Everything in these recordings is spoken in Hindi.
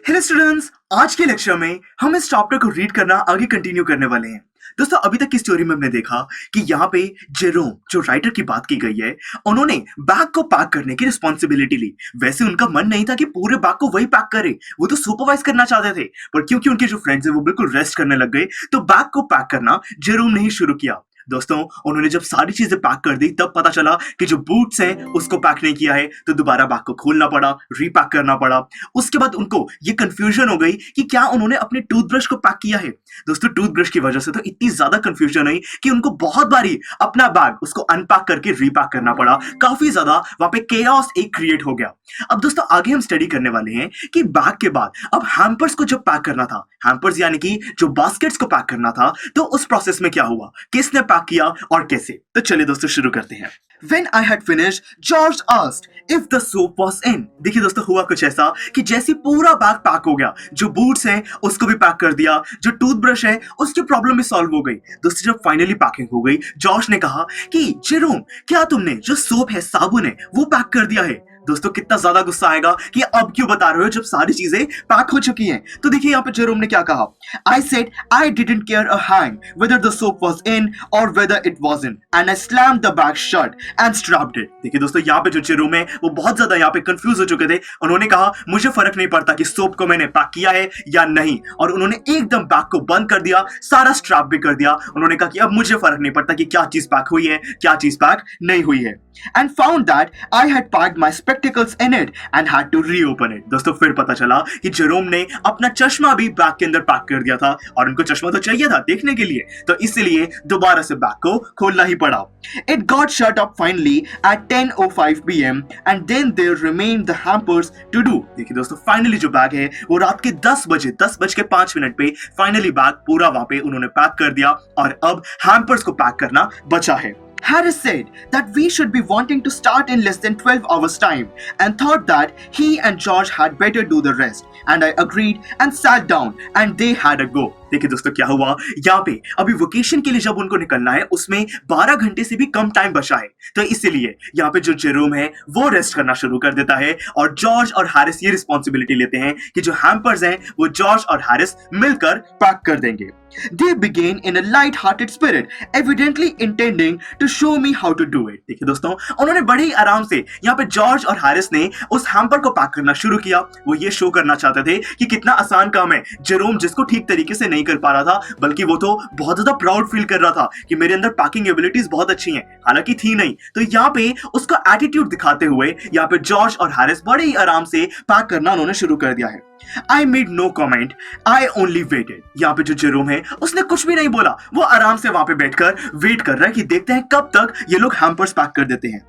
हेलो स्टूडेंट्स, आज के लेक्चर में हम इस चैप्टर को रीड करना आगे कंटिन्यू करने वाले हैं। दोस्तों, अभी तक की स्टोरी में हमने देखा कि यहाँ पे जेरोम, जो राइटर की बात की गई है, उन्होंने बैग को पैक करने की रिस्पॉन्सिबिलिटी ली। वैसे उनका मन नहीं था कि पूरे बैग को वही पैक करे, वो तो सुपरवाइज करना चाहते थे, पर क्योंकि उनके जो फ्रेंड्स है वो बिल्कुल रेस्ट करने लग गए, तो बैग को पैक करना जेरोम ने ही शुरू किया। दोस्तों, उन्होंने जब सारी चीजें पैक कर दी तब पता चला कि जो बूट्स हैं उसको पैक नहीं किया है, तो दोबारा बैग को खोलना पड़ा, रीपैक करना पड़ा। उसके बाद उनको ये कंफ्यूजन हो गई कि क्या उन्होंने अपने टूथब्रश को पैक किया है। दोस्तों, टूथब्रश की वजह से तो इतनी ज्यादा कंफ्यूजन हुई कि उनको बहुत बारी अपना बैग उसको अनपैक करके रीपैक करना पड़ा। काफी ज्यादा वहां पे केओस एक क्रिएट हो गया। अब दोस्तों, आगे हम स्टडी करने वाले हैं कि बैग के बाद अब हैम्पर्स को जब पैक करना था, हैम्पर्स यानी कि जो बास्केट्स को पैक करना था, तो उस प्रोसेस में क्या हुआ, किसने पैक किया और कैसे। तो चलिए दोस्तों शुरू करते हैं। When I had finished, George asked if the soap was in. देखिए दोस्तों, हुआ कुछ ऐसा कि जैसे पूरा बैग पैक हो गया, जो बूट्स हैं उसको भी पैक कर दिया, जो टूथब्रश है उसकी प्रॉब्लम भी सॉल्व हो गई। दोस्तों, जब फाइनली पैकिंग हो गई, जॉर्ज ने कहा कि जेरोम, क्या तुमने जो सोप है, साबुन है, वो पैक कर दिया है। दोस्तों, कितना ज्यादा गुस्सा आएगा कि अब क्यों बता रहे हो जब सारी चीजें पैक हो चुकी हैं। तो देखिए यहाँ पे जेरोम ने क्या कहा, I said I didn't care a hang whether the soap was in or whether it wasn't and I slammed the bag shut and strapped it. देखिए दोस्तों, यहाँ पे जो जेरोम है वो बहुत ज्यादा यहाँ पे कंफ्यूज हो चुके थे। उन्होंने कहा मुझे फर्क नहीं पड़ता कि सोप को मैंने पैक किया है या नहीं, और उन्होंने एकदम बैग को बंद कर दिया, सारा स्ट्रैप भी कर दिया। उन्होंने कहा कि अब मुझे फर्क नहीं पड़ता कि क्या चीज पैक हुई है, क्या चीज पैक नहीं हुई है। And found that I had packed my spectacles in it and had to reopen it. दोस्तों, फिर पता चला कि जेरोम ने अपना चश्मा भी बैग के अंदर पैक कर दिया था, और उनको चश्मा तो चाहिए था देखने के लिए, तो इसलिए दोबारा से बैग को खोलना ही पड़ा। It got shut up finally at 10:05 p.m. and then there remained the hampers to do. देखिए दोस्तों, फाइनली जो बैग है वो रात के 10:05 पे फाइनली बैग पूरा वहां पे उन्होंने पैक कर दिया, और अब हैम्पर्स को पैक करना बचा है। Harris said that we should be wanting to start in less than 12 hours time and thought that he and George had better do the rest, and I agreed and sat down and they had a go. देखिए दोस्तों, क्या हुआ यहाँ पे, अभी वेकेशन के लिए जब उनको निकलना है उसमें 12 घंटे से भी कम टाइम बचा है, तो इसीलिए यहाँ पे जो जेरोम है वो रेस्ट करना शुरू कर देता है, और जॉर्ज और हैरिस ये रिस्पॉन्सिबिलिटी लेते हैं कि जो हैम्पर्स हैं वो जॉर्ज और हैरिस मिलकर पैक कर देंगे। They began in a light-hearted spirit, evidently intending to show me how to do it. देखिए दोस्तों, उन्होंने बड़े ही आराम से यहाँ पे जॉर्ज और हैरिस ने उस हैम्पर को पैक करना शुरू किया। वो ये शो करना चाहते थे कि कितना आसान काम है। जेरोम, जिसको ठीक तरीके से नहीं कर पा रहा था, बल्कि वो तो बहुत ज्यादा प्राउड फील कर रहा था कि मेरे अंदर पैकिंग एबिलिटीज बहुत अच्छी हैं, हालांकि थी नहीं। तो यहाँ पे उसका एटीट्यूड दिखाते हुए यहाँ पे जॉर्ज और हैरिस बड़े ही आराम से पैक करना उन्होंने शुरू कर दिया है। I made no comment, I only waited. यहाँ पे जो जेरोम है उसने कुछ भी नहीं बोला, वो आराम से वहां पे बैठकर वेट कर रहा है कि देखते हैं कब तक ये लोग हैम्पर्स पैक कर देते हैं।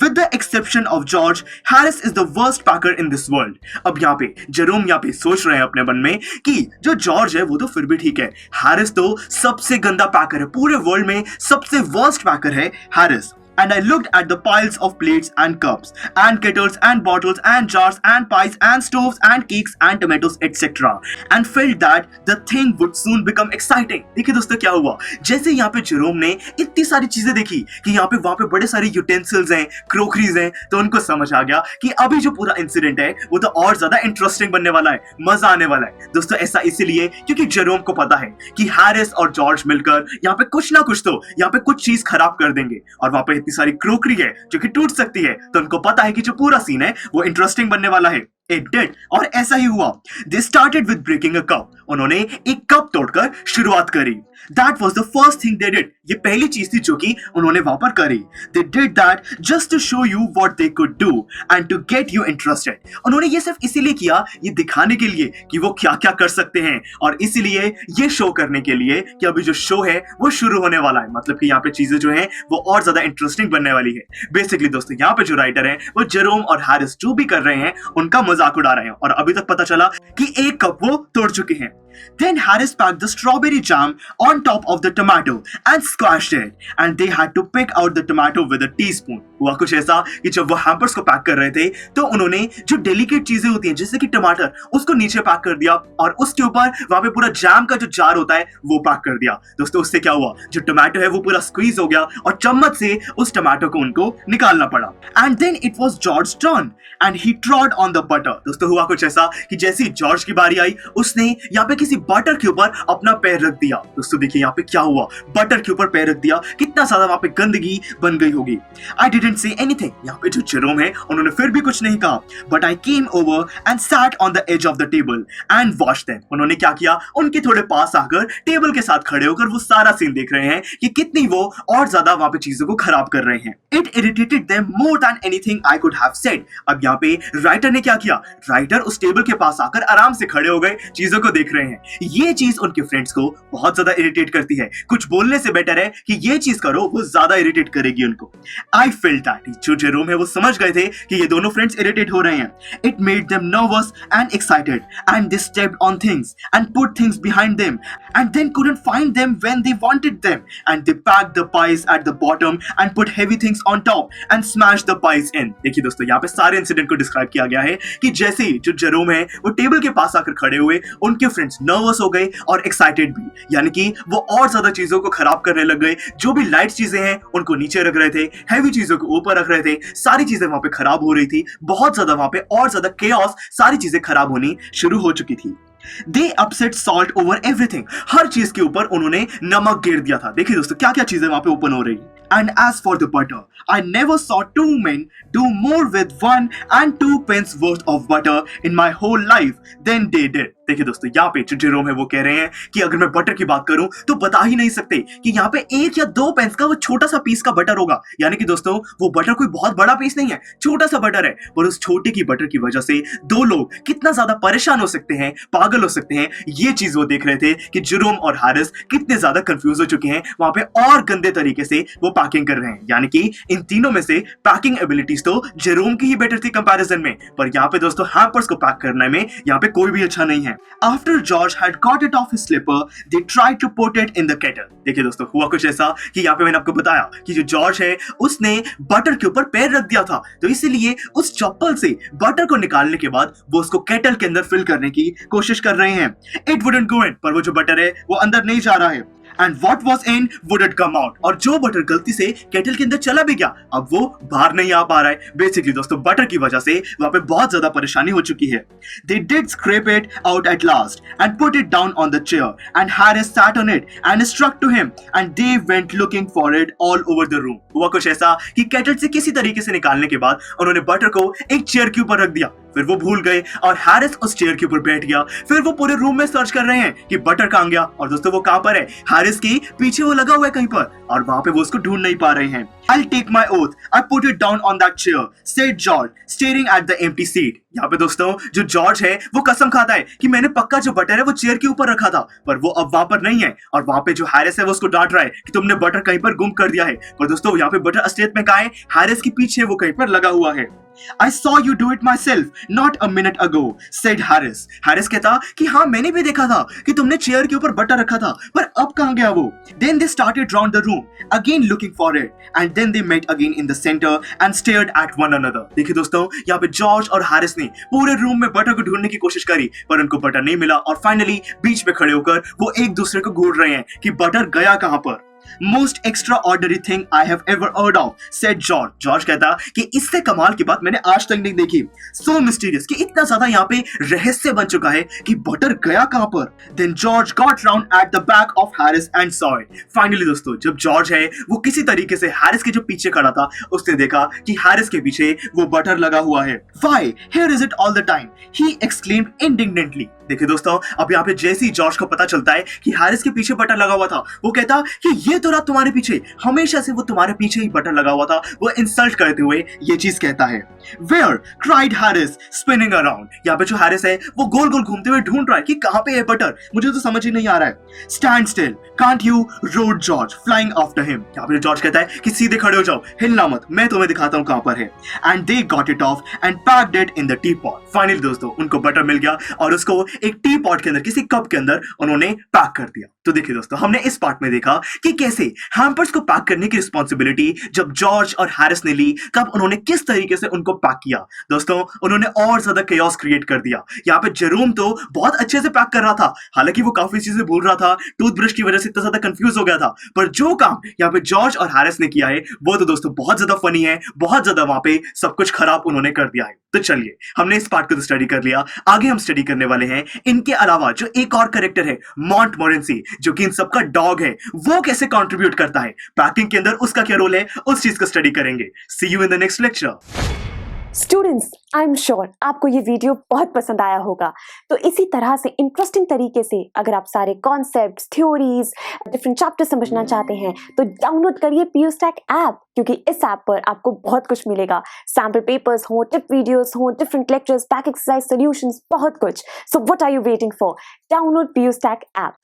With the exception of George, Harris is the worst packer in this world. अब यहाँ पे जेरोम यहाँ पे सोच रहे हैं अपने मन में कि जो जॉर्ज है वो तो फिर भी ठीक है, हैरिस तो सबसे गंदा पैकर है, पूरे वर्ल्ड में सबसे वर्स्ट पैकर है Harris. And I looked at the piles of plates and cups and kettles and bottles and jars and pies and stoves and cakes and tomatoes etc. and felt that the thing would soon become exciting. देखिए दोस्तों, क्या हुआ, जैसे यहाँ पे जेरोम ने इतनी सारी चीजें देखी कि यहाँ पे वहां पे बड़े सारे यूटेंसिल्स हैं, क्रोकरीज हैं, तो उनको समझ आ गया कि अभी जो पूरा इंसिडेंट है वो तो और ज्यादा इंटरेस्टिंग बनने वाला है, मजा आने वाला है। दोस्तों, ऐसा इसीलिए क्योंकि जेरोम को पता है कि हैरिस और जॉर्ज मिलकर यहाँ पे कुछ ना कुछ तो यहाँ पे कुछ चीज खराब कर देंगे, और वहां पे सारी क्रोकरी है जो कि टूट सकती है, तो उनको पता है कि जो पूरा सीन है वो इंटरेस्टिंग बनने वाला है। It did, और ऐसा ही हुआ। They started with breaking a cup. उन्होंने एक कप तोड़कर शुरुआत करी। That was the first thing they did. ये पहली चीज थी जो कि उन्होंने वहां पर करी। They did that just to show you what they could do and to get you interested. उन्होंने ये सिर्फ इसीलिए किया, ये दिखाने के लिए कि वो क्या क्या कर सकते हैं, और इसीलिए ये शो करने के लिए कि अभी जो शो है वो शुरू होने वाला है, मतलब कि यहाँ पे चीजें जो हैं वो और ज्यादा इंटरेस्टिंग बनने वाली है। बेसिकली दोस्तों, यहाँ पे जो राइटर है वो जेरोम और हैरिस जो भी कर रहे हैं उनका मजाक उड़ा रहे हैं, और अभी तक पता चला कि एक कप वो तोड़ चुके हैं। Then Harris packed the strawberry jam on top of the tomato and squashed it, and they had to pick out the tomato with a teaspoon. हुआ कुछ ऐसा कि जब वो हैम्पर्स को पैक कर रहे थे तो उन्होंने जो डेलिकेट चीजें होती हैं जैसे कि टमाटर उसको नीचे पैक कर दिया और उसके ऊपर वहां पे पूरा जैम का जो जार होता है वो पैक कर दिया। दोस्तों उससे क्या हुआ, जो टमाटो है वो पूरा स्क्वीज हो गया और चम्मच से उस टमाटो को उनको निकालना पड़ा। And then it was George turn and he trod on the butter. दोस्तों हुआ कुछ ऐसा कि जैसे ही जॉर्ज की बारी आई उसने यहाँ पे किसी बटर के ऊपर अपना पैर रख दिया। दोस्तों देखिए यहाँ पे क्या हुआ, बटर के ऊपर पैर रख दिया, कितना ज्यादा वहां पे गंदगी बन गई होगी। आई डिडंट से एनीथिंग, यहाँ पे जो जेरोम है उन्होंने फिर भी कुछ नहीं कहा, but I came over and sat on the edge of the table and watched them. उन्होंने क्या किया, उनके थोड़े पास आकर टेबल के साथ खड़े होकर वो सारा सीन देख रहे हैं कि कितनी वो और ज्यादा वहां पे चीजों को खराब कर रहे हैं। It irritated them more than anything I could have said. अब यहाँ पे राइटर ने क्या किया, राइटर उस टेबल के पास आकर आराम से खड़े हो गए, चीजों को देख रहे हैं। ये चीज उनके फ्रेंड्स को बहुत ज्यादा इरिटेट करती है। कुछ बोलने से बेटर है कि ये चीज करो, वो ज्यादा इरिटेट करेगी उनको। आई फेल्ट दैट जो जेरोम है वो समझ गए थे कि ये दोनों फ्रेंड्स इरिटेट हो रहे हैं। It made them nervous and excited and they stepped on things and put things behind them and then couldn't find them when they wanted them, and they packed the pies at the bottom and put heavy things on top and smashed the pies in। देखिए दोस्तों यहाँ पे सारे इंसिडेंट को डिस्क्राइब किया गया है कि जैसे ही जो जेरोम है वो टेबल के पास आकर खड़े हुए, उनके फ्रेंड्स नर्वस हो गए और एक्साइटेड भी, यानी कि वो और ज्यादा चीजों को खराब करने लग गए। जो भी लाइट चीजें हैं उनको नीचे रख रहे थे, हैवी चीजों को ऊपर रख रहे थे, सारी चीजें वहां पे खराब हो रही थी, बहुत ज्यादा वहां पे और ज्यादा केओस, सारी चीजें खराब होनी शुरू हो चुकी थी। They upset salt over everything, हर चीज के ऊपर उन्होंने नमक गिर दिया था। देखिए दोस्तों क्या क्या चीजें वहां पे ओपन हो रही है। And as for the butter, I never saw two men do more with 1 and 2 pence worth of butter in my whole life than they did। देखिए दोस्तों यहाँ पे जो जेरोम है वो कह रहे हैं कि अगर मैं बटर की बात करूं तो बता ही नहीं सकते कि यहाँ पे 1 या 2 पेंस का वो छोटा सा पीस का बटर होगा। यानी कि दोस्तों वो बटर कोई बहुत बड़ा पीस नहीं है, छोटा सा बटर है, पर उस छोटे की बटर की वजह से 2 लोग कितना ज्यादा परेशान हो सकते हैं, पागल हो सकते हैं। ये चीज वो देख रहे थे कि जेरोम और हैरिस कितने ज्यादा कंफ्यूज हो चुके हैं, वहां पे और गंदे तरीके से वो पैकिंग कर रहे हैं। यानी कि इन तीनों में से पैकिंग एबिलिटीज तो जेरोम की ही बेटर थी कंपैरिजन में, पर यहाँ पे दोस्तों हैम्पर्स को पैक करने में यहाँ पे कोई भी अच्छा नहीं है। After George had got it off his slipper, they tried to put it in the kettle। देखिए दोस्तों हुआ कुछ ऐसा कि यहाँ पे मैंने आपको बताया कि जो जॉर्ज है उसने बटर के ऊपर पैर रख दिया था, तो इसीलिए उस चप्पल से बटर को निकालने के बाद वो उसको केटल के अंदर फिल करने की कोशिश कर रहे हैं। It wouldn't go in, पर वो जो बटर है वो अंदर नहीं जा रहा है। And what was in wouldn't come out, और जो बटर गलती से केटल के अंदर चला भी गया अब वो बाहर नहीं आ पा रहा है। बेसिकली दोस्तों बटर की वजह से वहां पे बहुत ज्यादा परेशानी हो चुकी है। They did scrape it out at last and put it down on the chair, and Harris sat on it and struck to him, and they went looking for it all over the room। हुआ कुछ ऐसा कि केटल से किसी तरीके से निकालने के बाद उन्होंने बटर को एक चेयर के ऊपर रख दिया, फिर वो भूल गए और हैरिस उस चेयर के ऊपर बैठ गया। फिर वो पूरे रूम में सर्च कर रहे हैं कि बटर कहाँ गया, और दोस्तों वो कहाँ पर है, हैरिस के पीछे वो लगा हुआ है कहीं पर, और वहां पे वो उसको ढूंढ नहीं पा रहे हैं। I'll take my oath, I put it down on that chair, said George, staring at the empty seat। यहाँ पे दोस्तों जो जॉर्ज है वो कसम खाता है कि मैंने पक्का जो बटर है वो चेयर के ऊपर रखा था, पर वो अब वहां पर नहीं है, और वहां पे जो हैरिस है वो उसको डांट रहा है कि तुमने बटर कहीं पर गुम कर दिया है। पर दोस्तों यहाँ पे बटर अस्टेट में कहाँ है, हैरिस के पीछे वो कहीं पर लगा हुआ है। I saw you do it myself not a minute ago, said Harris। Harris कहता कि हाँ मैंने भी देखा था कि तुमने चेयर के ऊपर बटर रखा था, पर अब कहाँ गया वो। Then they started round the room again looking for it, and then they met again in the center and stared at one another। देखिए दोस्तों यहाँ पे जॉर्ज और हैरिस ने पूरे रूम में बटर को ढूंढने की कोशिश करी, पर उनको बटर नहीं मिला, और फाइनली बीच में खड़े होकर वो एक दूसरे को घूर रहे हैं कि बटर गया कहाँ पर। Most extraordinary thing I have ever heard of, said George। George कहता कि इससे कमाल की बात मैंने आज तक नहीं देखी। So mysterious कि इतना ज्यादा यहाँ पे रहस्य बन चुका है कि बटर गया कहाँ पर। Then George got round at the back of Harris and saw it। Finally दोस्तों जब जॉर्ज है वो किसी तरीके से हैरिस के जो पीछे खड़ा था उसने देखा कि हैरिस के पीछे वो बटर लगा हुआ है। Why, here is it all the time, he exclaimed indignantly। देखिए दोस्तों अब यहाँ पे जैसे ही जॉर्ज को पता चलता है कि हैरिस के पीछे बटर लगा हुआ था, वो कहता कि ये तो रहा तुम्हारे पीछे, हमेशा से वो तुम्हारे पीछे ही बटन लगा हुआ था। वो इंसल्ट करते हुए ये चीज कहता है। Where cried Harris spinning around. यहाँ पे जो हैरिस है वो गोल गोल घूमते हुए ढूंढ रहा है कि कहाँ पे है बटर, मुझे तो समझ ही नहीं आ रहा है। Stand still can't you road George flying after him. यहाँ पे जॉर्ज कहता है कि सीधे खड़े हो जाओ, हिलना मत, मैं तुम्हें दिखाता हूँ कहाँ पर है। And they got it of and packed it in the T pot. Finally दोस्तों उनको बटर मिल गया और उसको एक टी पॉट के अंदर, किसी कप के अंदर उन्होंने पैक कर दिया। तो देखिए दोस्तों, हमने इस पार्ट में देखा कि कैसे हैम्पर्स को पैक करने की रिस्पॉन्सिबिलिटी जब जॉर्ज और हैरिस ने ली, तब उन्होंने किस तरीके से उनको पैक किया। दोस्तों उन्होंने और ज्यादा केओस क्रिएट कर दिया। यहाँ पे जेरोम तो बहुत अच्छे से पैक कर रहा था, हालांकि वो काफी चीजें भूल रहा था, टूथब्रश की वजह से इतना ज्यादा कंफ्यूज हो गया था। पर जो काम यहाँ पे जॉर्ज और हैरिस ने किया है वो तो दोस्तों बहुत ज्यादा फनी है, बहुत ज्यादा वहां पे सब कुछ खराब उन्होंने कर दिया है। तो चलिए, हमने इस पार्ट को तो स्टडी कर लिया, आगे हम स्टडी करने वाले हैं इनके अलावा जो एक और कैरेक्टर है मॉन्टमोरेंसी, जो कि इन सबका डॉग है, वो कैसे कंट्रीब्यूट करता है पैकिंग के अंदर, उसका क्या रोल है, उस चीज को स्टडी करेंगे। See you in the next lecture. Students, I am sure आपको ये वीडियो बहुत पसंद आया होगा। तो इसी तरह से इंटरेस्टिंग तरीके से अगर आप सारे कॉन्सेप्ट्स, थ्योरीज, डिफरेंट चैप्टर समझना चाहते हैं तो डाउनलोड करिए PUSTAC ऐप, क्योंकि इस ऐप पर आपको बहुत कुछ मिलेगा। सैम्पल पेपर्स हो, टिप वीडियोस हो, different lectures, back exercise solutions, बहुत कुछ। So what are you waiting for? Download PUSTAC app.